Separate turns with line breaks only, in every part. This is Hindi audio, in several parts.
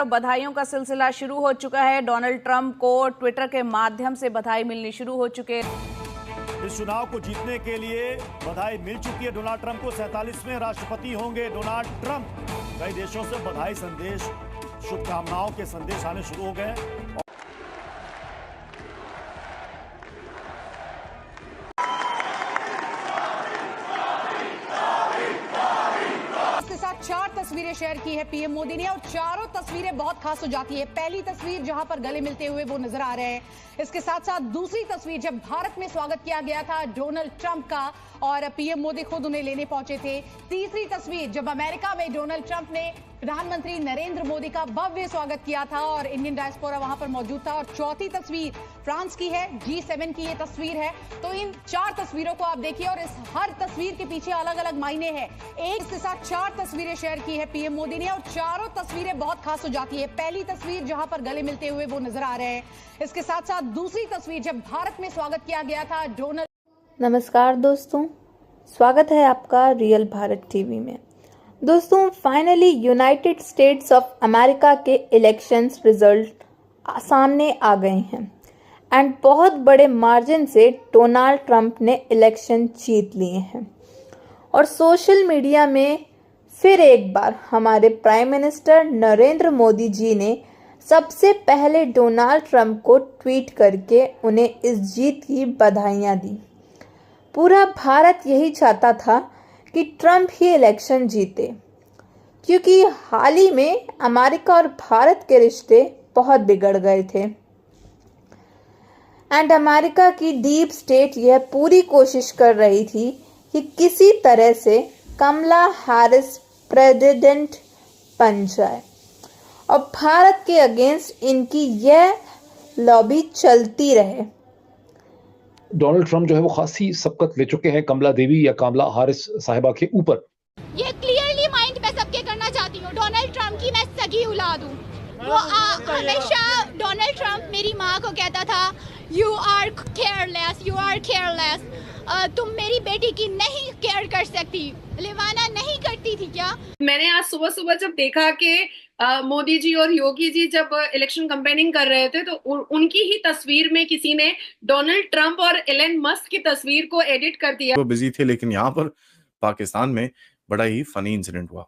बधाइयों का सिलसिला शुरू हो चुका है। डोनाल्ड ट्रंप को ट्विटर के माध्यम से बधाई मिलनी शुरू हो चुके हैं।
इस चुनाव को जीतने के लिए बधाई मिल चुकी है डोनाल्ड ट्रंप को। 47वें राष्ट्रपति होंगे डोनाल्ड ट्रंप। कई देशों से बधाई संदेश, शुभकामनाओं के संदेश आने शुरू हो गए।
इसके साथ 4 तस्वीरें शेयर की है पीएम मोदी ने और चारों तस्वीरें बहुत खास हो जाती है। पहली तस्वीर जहां पर गले मिलते हुए वो नजर आ रहे हैं। इसके साथ साथ दूसरी तस्वीर जब भारत में स्वागत किया गया था डोनाल्ड ट्रंप का और पीएम मोदी खुद उन्हें लेने पहुंचे थे। तीसरी तस्वीर जब अमेरिका में डोनाल्ड ट्रंप ने प्रधानमंत्री नरेंद्र मोदी का भव्य स्वागत किया था और इंडियन डायस्पोरा वहां पर मौजूद था। और चौथी तस्वीर फ्रांस की है, G7 की ये तस्वीर है। तो इन 4 तस्वीरों को आप देखिए और इस हर तस्वीर के पीछे अलग अलग मायने हैं। एक के साथ 4 तस्वीरें शेयर की है पीएम मोदी ने और चारों तस्वीरें बहुत खास हो जाती है। पहली तस्वीर जहां पर गले मिलते हुए वो नजर आ रहे हैं। इसके साथ साथ दूसरी तस्वीर जब भारत में स्वागत किया गया था डोनाल्ड।
नमस्कार दोस्तों, स्वागत है आपका रियल भारत टीवी में। दोस्तों, finally United states of America के इलेक्शंस रिजल्ट सामने आ गए हैं एंड बहुत बड़े मार्जिन से डोनाल्ड ट्रंप ने इलेक्शन जीत लिए हैं। और सोशल मीडिया में फिर एक बार हमारे प्राइम मिनिस्टर नरेंद्र मोदी जी ने सबसे पहले डोनाल्ड ट्रंप को ट्वीट करके उन्हें इस जीत की बधाइयाँ दी। पूरा भारत यही चाहता था कि ट्रंप ही इलेक्शन जीते, क्योंकि हाल ही में अमेरिका और भारत के रिश्ते बहुत बिगड़ गए थे एंड अमेरिका की डीप स्टेट यह पूरी कोशिश कर रही थी कि किसी तरह से कमला हैरिस प्रेसिडेंट बन जाए और भारत के अगेंस्ट इनकी यह लॉबी चलती रहे।
डोनाल्ड ट्रंप जो है वो खासी सबकत ले चुके हैं कमला देवी या कमला हारिस साहिबा के ऊपर।
ये क्लियरली माइंड मैं सबके करना चाहती हूँ, डोनाल्ड ट्रंप की मैं सगी औलाद हूँ। वो हमेशा डोनाल्ड ट्रंप मेरी माँ को कहता था you are careless, you are careless. तुम मेरी बेटी की नहीं केयर कर सकती। लिवाना नहीं करती थी क्या?
मैंने आज सुबह सुबह जब देखा कि मोदी जी और योगी जी जब इलेक्शन कैंपेनिंग कर रहे थे तो उनकी ही तस्वीर में किसी ने डोनाल्ड ट्रंप और एलन मस्क की तस्वीर को एडिट कर दिया।
वो बिजी थे, लेकिन यहाँ पर पाकिस्तान में बड़ा ही फनी इंसिडेंट हुआ।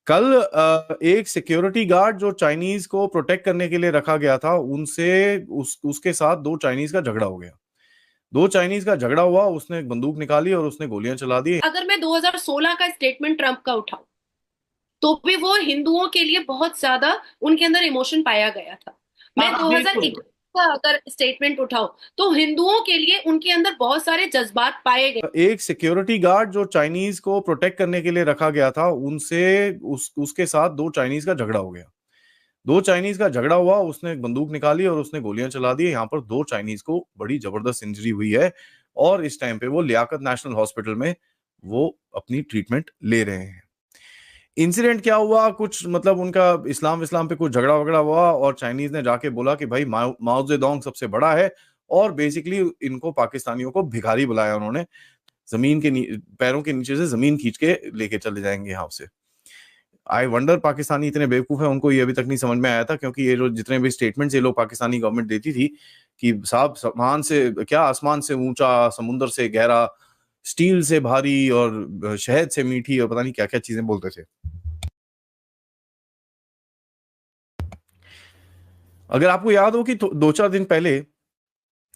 कल एक सिक्योरिटी गार्ड जो चाइनीज को प्रोटेक्ट करने के लिए रखा गया था, उनसे उसके साथ 2 चाइनीज का झगड़ा हो गया। 2 चाइनीज का झगड़ा हुआ, उसने एक बंदूक निकाली और उसने गोलियां चला दी।
अगर मैं 2016 का स्टेटमेंट ट्रंप का उठाऊं तो भी वो हिंदुओं के लिए बहुत ज्यादा उनके अंदर इमोशन पाया गया था। मैं 2021 का अगर स्टेटमेंट उठाऊं तो हिंदुओं के लिए उनके अंदर बहुत सारे जज्बात पाए गए।
एक सिक्योरिटी गार्ड जो चाइनीज को प्रोटेक्ट करने के लिए रखा गया था, उनसे उसके साथ 2 चाइनीज का झगड़ा हो गया। 2 चाइनीज का झगड़ा हुआ, उसने एक बंदूक निकाली और उसने गोलियां चला दी। यहाँ पर 2 चाइनीज को बड़ी जबरदस्त इंजरी हुई है और इस टाइम पे वो लियाकत नेशनल हॉस्पिटल में वो अपनी ट्रीटमेंट ले रहे हैं। इंसिडेंट क्या हुआ, कुछ मतलब उनका इस्लाम पे कुछ झगड़ा वगड़ा हुआ और चाइनीज ने जाके बोला कि भाई माओ जेडोंग सबसे बड़ा है और बेसिकली इनको पाकिस्तानियों को भिखारी बुलाया उन्होंने। जमीन के पैरों के नीचे से जमीन खींच के लेके चले जाएंगे यहाँ से। आई वंडर पाकिस्तानी इतने बेवकूफ है, उनको ये अभी तक नहीं समझ में आया था, क्योंकि ये जो जितने भी स्टेटमेंट्स ये लोग पाकिस्तानी गवर्नमेंट देती थी कि साहब आसमान से ऊंचा, समुद्र से गहरा, स्टील से भारी और शहद से मीठी और पता नहीं क्या क्या चीजें बोलते थे। अगर आपको याद हो कि 2-4 दिन पहले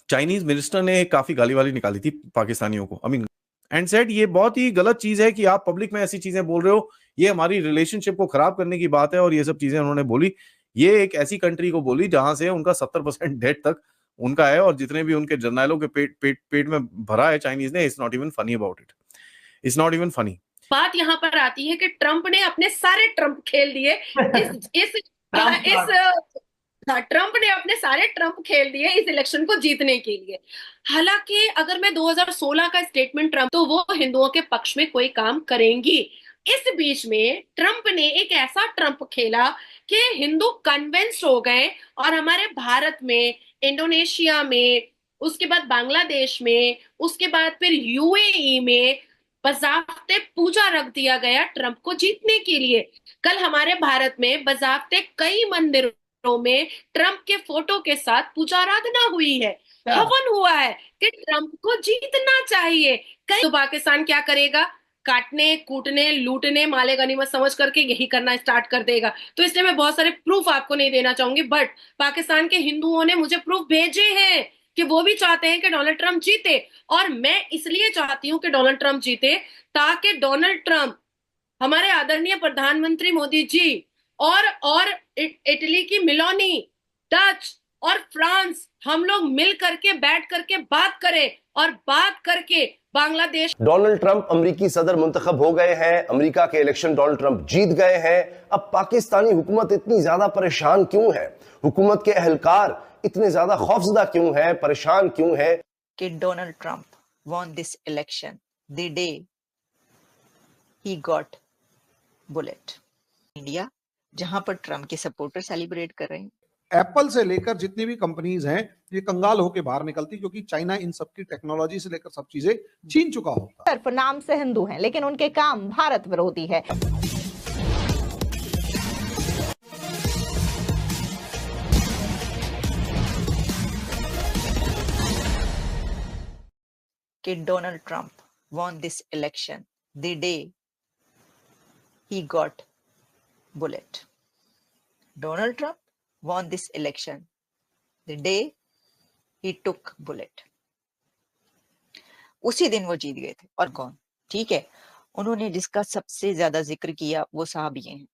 चाइनीज मिनिस्टर ने काफी गाली वाली निकाली थी पाकिस्तानियों को, आई मीन एंड सेड ये बहुत ही गलत चीज है कि आप पब्लिक में ऐसी चीजें बोल रहे हो, ये हमारी रिलेशनशिप को खराब करने की बात है। और ये सब चीजें उन्होंने बोली। ये एक ऐसी कंट्री को बोली जहां से उनका 70% डेट तक उनका है और जितने भी उनके जर्नैलों के पेट में भरा है चाइनीज ने। It's not even funny about it, it's not even funny.
बात यहाँ पर आती है कि ट्रंप ने अपने सारे ट्रंप खेल दिए ट्रंप ने अपने सारे ट्रंप खेल दिए इस इलेक्शन को जीतने के लिए। हालांकि अगर मैं 2016 का स्टेटमेंट ट्रंप तो वो हिंदुओं के पक्ष में कोई काम करेंगी। इस बीच में ट्रंप ने एक ऐसा ट्रंप खेला कि हिंदू कन्विंस्ड हो गए और हमारे भारत में, इंडोनेशिया में, उसके बाद बांग्लादेश में, उसके बाद फिर यूएई में बज़ाब्ते पूजा रख दिया गया ट्रंप को जीतने के लिए। कल हमारे भारत में बजाते कई मंदिरों में ट्रंप के फोटो के साथ पूजा आराधना हुई है, हवन हुआ है कि ट्रंप को जीतना चाहिए। कई तो पाकिस्तान क्या करेगा? काटने, कूटने, लूटने, माले गनीमत समझ करके यही करना स्टार्ट कर देगा। तो इसलिए मैं बहुत सारे प्रूफ आपको नहीं देना चाहूंगी, बट पाकिस्तान के हिंदुओं ने मुझे प्रूफ भेजे हैं कि वो भी चाहते हैं कि डोनाल्ड ट्रंप जीते, और मैं इसलिए चाहती हूं कि डोनाल्ड ट्रंप जीते ताकि डोनाल्ड ट्रंप, हमारे आदरणीय प्रधानमंत्री मोदी जी और इटली की मिलोनी, डच और फ्रांस, हम लोग मिल करके बैठ करके बात करें और बात करके बांग्लादेश।
डोनाल्ड ट्रंप अमेरिकी सदर मुंतखब हो गए हैं, अमेरिका के इलेक्शन डोनाल्ड ट्रंप जीत गए हैं। अब पाकिस्तानी हुकूमत इतनी ज्यादा परेशान क्यों है? हुकूमत के अहलकार इतने ज्यादा खौफजदा क्यों है, परेशान क्यों है?
कि Donald Trump won this election the day he got bullet. India जहां पर ट्रंप के सपोर्टर सेलिब्रेट कर रहे हैं।
एप्पल से लेकर जितनी भी कंपनीज हैं ये कंगाल होके बाहर निकलती, क्योंकि चाइना इन सब की टेक्नोलॉजी से लेकर सब चीजें छीन चुका होता।
सिर्फ नाम से हिंदू हैं, लेकिन उनके काम भारत विरोधी है।
कि Donald Trump won this election the day he got bullet. Donald Trump won this election the day he took bullet. उसी दिन वो जीत गए थे। और कौन? ठीक है, उन्होंने जिसका सबसे ज्यादा जिक्र किया वो साहब ये हैं।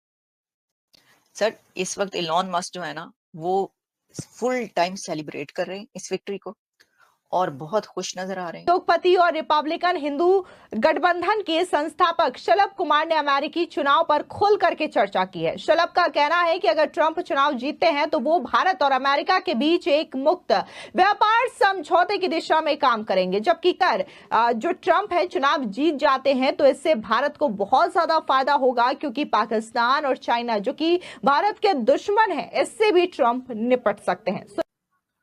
सर, इस वक्त इलॉन मस्क जो है ना, वो फुल टाइम सेलिब्रेट कर रहे हैं इस विक्ट्री को और बहुत खुश नजर आ रहे हैं।
उद्योगपति और रिपब्लिकन हिंदू गठबंधन के संस्थापक शलभ कुमार ने अमेरिकी चुनाव पर खुल करके चर्चा की है। शलभ का कहना है कि अगर ट्रंप चुनाव जीतते हैं तो वो भारत और अमेरिका के बीच एक मुक्त व्यापार समझौते की दिशा में काम करेंगे, जबकि कर जो ट्रंप है चुनाव जीत जाते हैं तो इससे भारत को बहुत ज्यादा फायदा होगा, क्योंकि पाकिस्तान और चाइना जो कि भारत के दुश्मन है, इससे भी ट्रंप निपट सकते हैं।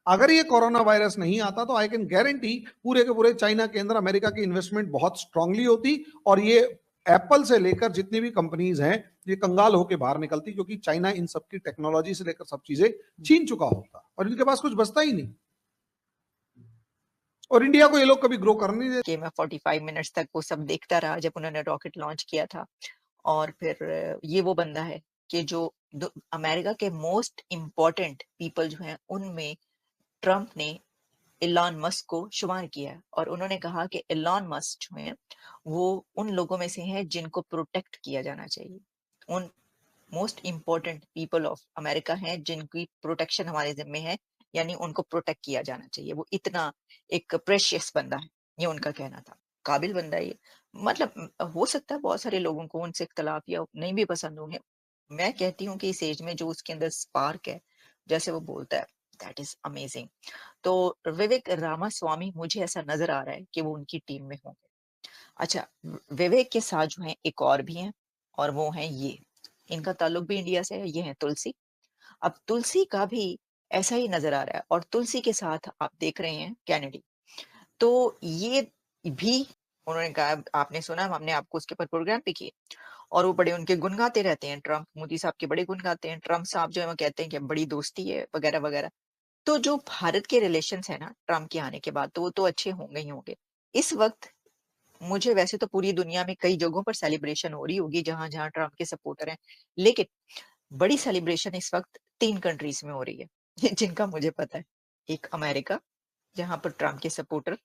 अगर ये कोरोना वायरस नहीं आता तो आई कैन गारंटी पूरे के पूरे चाइना के अंदर अमेरिका की इन्वेस्टमेंट बहुत स्ट्रांगली होती और ये एप्पल से लेकर जितनी भी कंपनीज हैं ये कंगाल होके बाहर निकलती, क्योंकि चाइना इन सब की टेक्नोलॉजी से लेकर सब चीजें छीन चुका होता और इनके पास कुछ बचता ही नहीं और इंडिया को ये लोग कभी ग्रो करने नहीं देते।
मैं 45 मिनट्स तक वो सब देखता रहा जब उन्होंने रॉकेट लॉन्च किया था। और फिर ये वो बंदा है कि जो अमेरिका के मोस्ट इम्पोर्टेंट पीपल जो हैं उनमें ट्रंप ने इलॉन मस्क को शुमार किया और उन्होंने कहा कि इलॉन मस्क जो है वो उन लोगों में से हैं जिनको प्रोटेक्ट किया जाना चाहिए। उन most important people of America हैं जिनकी प्रोटेक्शन हमारे जिम्मे है, यानी उनको प्रोटेक्ट किया जाना चाहिए। वो इतना एक प्रेशियस बंदा है, ये उनका कहना था। काबिल बंदा है ये। मतलब हो सकता है बहुत सारे लोगों को उनसे इख्तलाफ या नहीं भी पसंद होंगे। मैं कहती हूँ कि इस एज में जो उसके अंदर स्पार्क है, जैसे वो बोलता है, दैट इज अमेजिंग। तो विवेक रामास्वामी मुझे ऐसा नजर आ रहा है कि वो उनकी टीम में होंगे। अच्छा, विवेक के साथ जो है एक और भी हैं और वो हैं ये, इनका ताल्लुक भी इंडिया से है, ये है तुलसी। अब तुलसी का भी ऐसा ही नजर आ रहा है और तुलसी के साथ आप देख रहे हैं कैनेडी। तो ये भी उन्होंने कहा, आपने सुना, हमने आपको उसके ऊपर प्रोग्राम भी किए और वो बड़े उनके गुण गाते रहते हैं। ट्रंप मोदी साहब के बड़े गुण गाते हैं। ट्रंप साहब जो है वो कहते हैं कि बड़ी दोस्ती है वगैरह वगैरह। तो जो भारत के रिलेशंस है ना ट्रंप के आने के बाद, तो वो तो अच्छे होंगे ही होंगे। इस वक्त मुझे वैसे तो पूरी दुनिया में कई जगहों पर सेलिब्रेशन हो रही होगी जहां जहां ट्रंप के सपोर्टर हैं, लेकिन बड़ी सेलिब्रेशन इस वक्त 3 कंट्रीज में हो रही है जिनका मुझे पता है। एक अमेरिका, जहां पर ट्रंप के सपोर्टर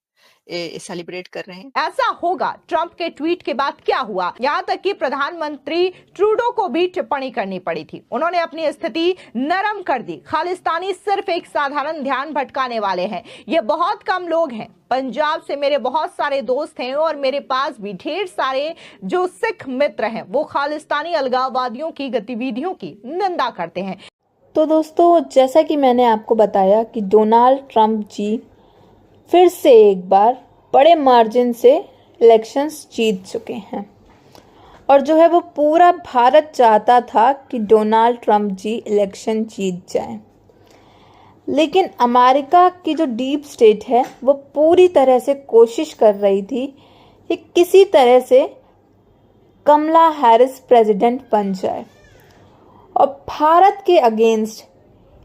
सेलिब्रेट कर रहे हैं।
ऐसा होगा ट्रंप के ट्वीट के बाद क्या हुआ, यहाँ तक कि प्रधानमंत्री ट्रूडो को भी टिप्पणी करनी पड़ी थी। उन्होंने अपनी स्थिति नरम कर दी। खालिस्तानी सिर्फ एक साधारण ध्यान भटकाने वाले हैं, ये बहुत कम लोग हैं। पंजाब से मेरे बहुत सारे दोस्त हैं और मेरे पास भी ढेर सारे जो सिख मित्र हैं, वो खालिस्तानी अलगाववादियों की गतिविधियों की निंदा करते हैं।
तो दोस्तों, जैसा कि मैंने आपको बताया कि डोनाल्ड ट्रंप जी फिर से एक बार बड़े मार्जिन से इलेक्शंस जीत चुके हैं और जो है वो पूरा भारत चाहता था कि डोनाल्ड ट्रंप जी इलेक्शन जीत जाएं। लेकिन अमेरिका की जो डीप स्टेट है वो पूरी तरह से कोशिश कर रही थी कि किसी तरह से कमला हैरिस प्रेसिडेंट बन जाए और भारत के अगेंस्ट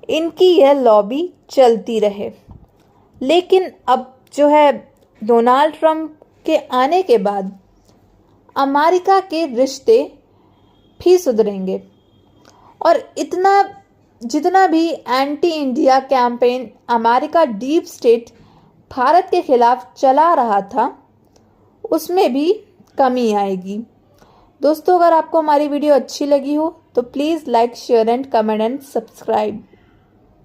इनकी यह लॉबी चलती रहे। लेकिन अब जो है डोनाल्ड ट्रंप के आने के बाद अमेरिका के रिश्ते भी सुधरेंगे और जितना भी anti India campaign America deep state Bharat के खिलाफ चला रहा था उसमें भी कमी आएगी। दोस्तों, अगर आपको हमारी वीडियो अच्छी लगी हो तो please like, share and comment and subscribe.